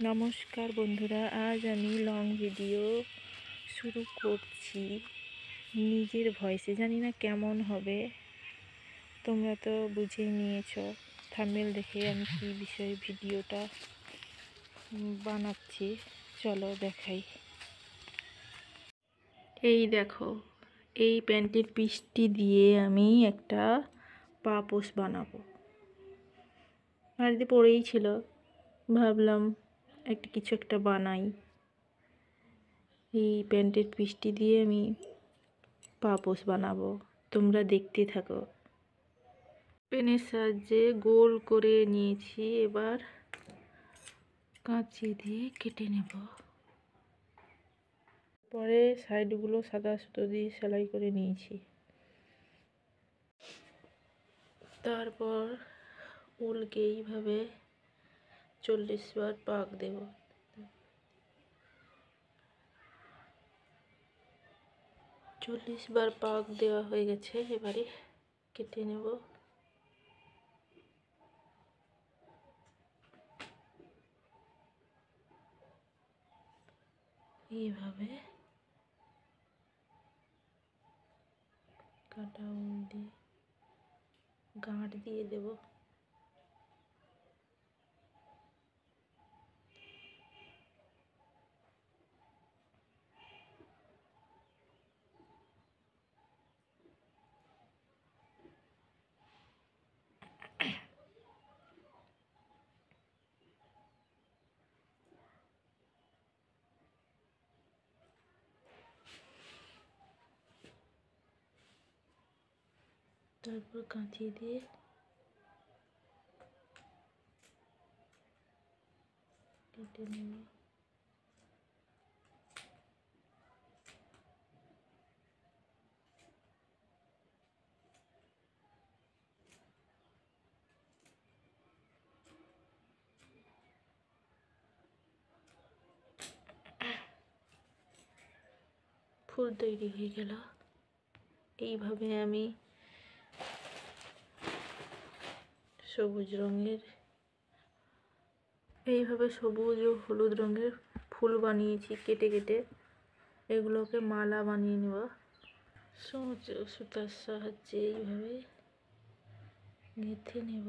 নমস্কার বন্ধুরা, আজ আমি লং ভিডিও শুরু করছি নিজের ভয়েসে। জানি না কেমন হবে, তোমরা তো বুঝেই নিয়েছো থাম্বনেল দেখে আমি কী বিষয়ে ভিডিওটা বানাচ্ছি। চলো দেখাই। এই দেখো, এই প্যান্টের পিসটি দিয়ে আমি একটা পাপোশ বানাবো। বাড়িতে পড়েই ছিল, ভাবলাম কিছু একটা বানাই। এই প্যান্টের পিসটি দিয়ে আমি পাপোশ বানাবো, তোমরা দেখতে থাকো। পেনের সাহায্যে গোল করে নিয়েছি, এবার কাঁচি দিয়ে কেটে নেব। পরে সাইডগুলো সাদা সুতো দিয়ে সেলাই করে নিয়েছি। তারপর উলকে এইভাবে 40 বার পাক দেব। 40 বার পাক দেওয়া হয়ে গেছে, এবারে কেটে নেব। এইভাবে কাটা উল দিয়ে গাঁট দিয়ে দেব। তারপর কাঁচি দিয়ে কেটে নেব। ফুল তৈরি হয়ে গেল। এইভাবে আমি সবুজ ও হলুদ রঙের ফুল বানিয়েছি কেটে কেটে। এগুলোকে মালা বানিয়ে নেব সুতার সাহায্যে। এইভাবে গেঁথে নেব।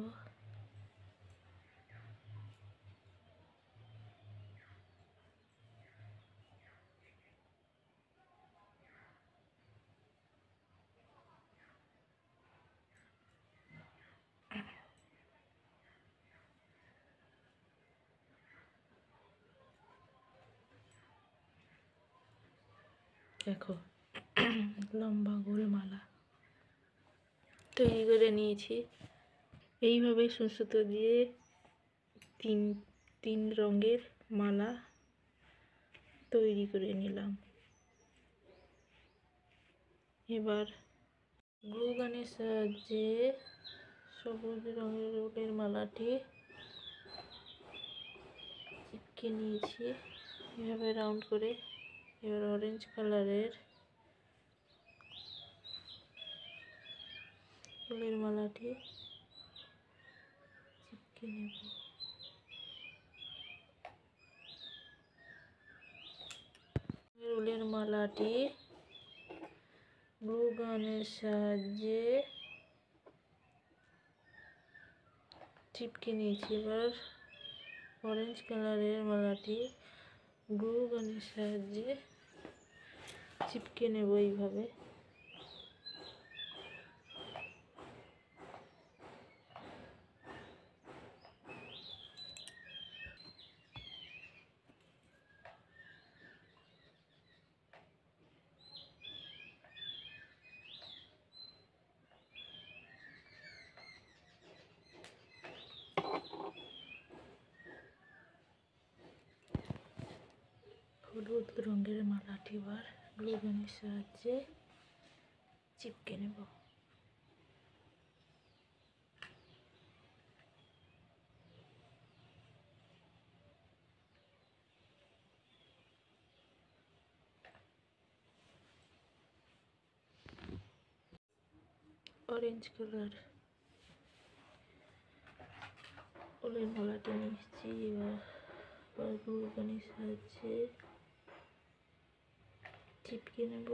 দেখো, লম্বা গোল মালা তৈরি করে নিয়েছি। এইভাবে সুতো দিয়ে তিন রঙের মালা তৈরি করে নিলাম। এবার গ্লু গানের সাহায্যে সবুজ রঙের উলের মালাটি চিপকে নিয়েছি এভাবে রাউন্ড করে। এবার অরেঞ্জ কালারের উলের মালাটি চিপকে নেব। উলের মালাটি গ্লু গানের সাহায্যে চিপকে নিয়েছি। এবার অরেঞ্জ কালারের মালাটি গ্লু গানের সাহায্যে চিপকে নেব এইভাবে। হলুদ রঙের মালাটি এবার গ্লু গানের সাহায্যে চিপকে নেব। অরেঞ্জ কালার উলের মালাটি নিচ্ছি। এবার গ্লু গানের সাহায্যে চিপকে নেব।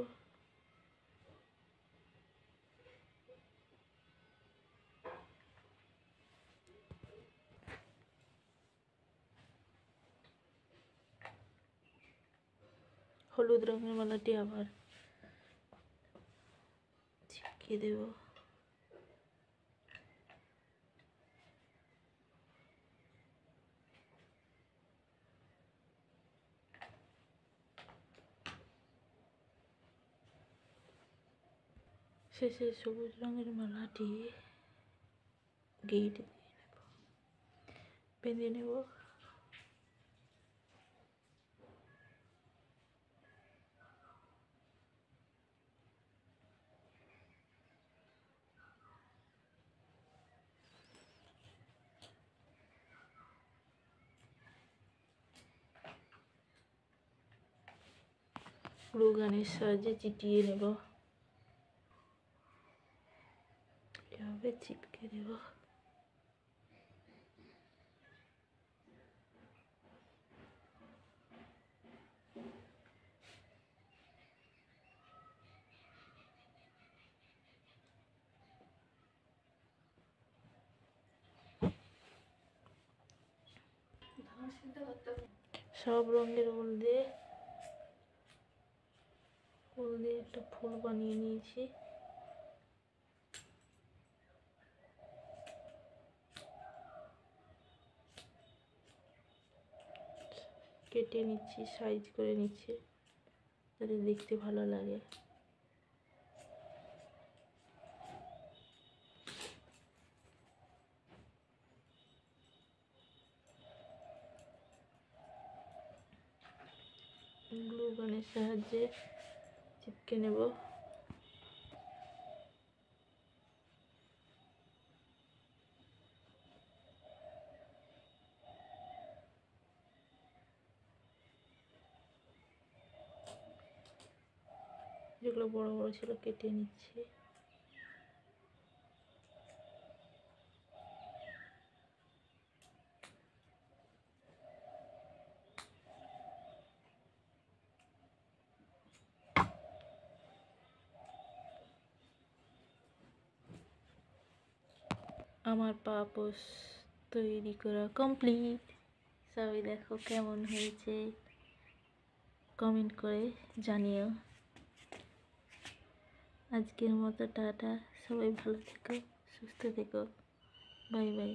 হলুদ রঙের মালাটি আবার চিপকে দেব। শেষে সবুজ রঙের মালাটি গেট দিয়ে নেব, বেঁধে নেব। গ্লু গানের সাহায্যে চিটিয়ে নেব, এভাবে চিপকে দেব। সব রঙের উল দিয়ে একটা ফুল বানিয়ে নিয়েছি। কেটে নিচ্ছি, সাইজ করে নিচ্ছি যাতে দেখতে ভালো লাগে। গ্লু গানের সাহায্যে চিপকে নেব। যেগুলো বড় বড় ছিল কেটে নিচ্ছি। আমার পাপোশ তৈরি করা কমপ্লিট। সবাই দেখো কেমন হয়েছে, কমেন্ট করে জানিও। আজকের মতো টাটা, সবাই ভালো থেকো, সুস্থ থেকো, বাই বাই।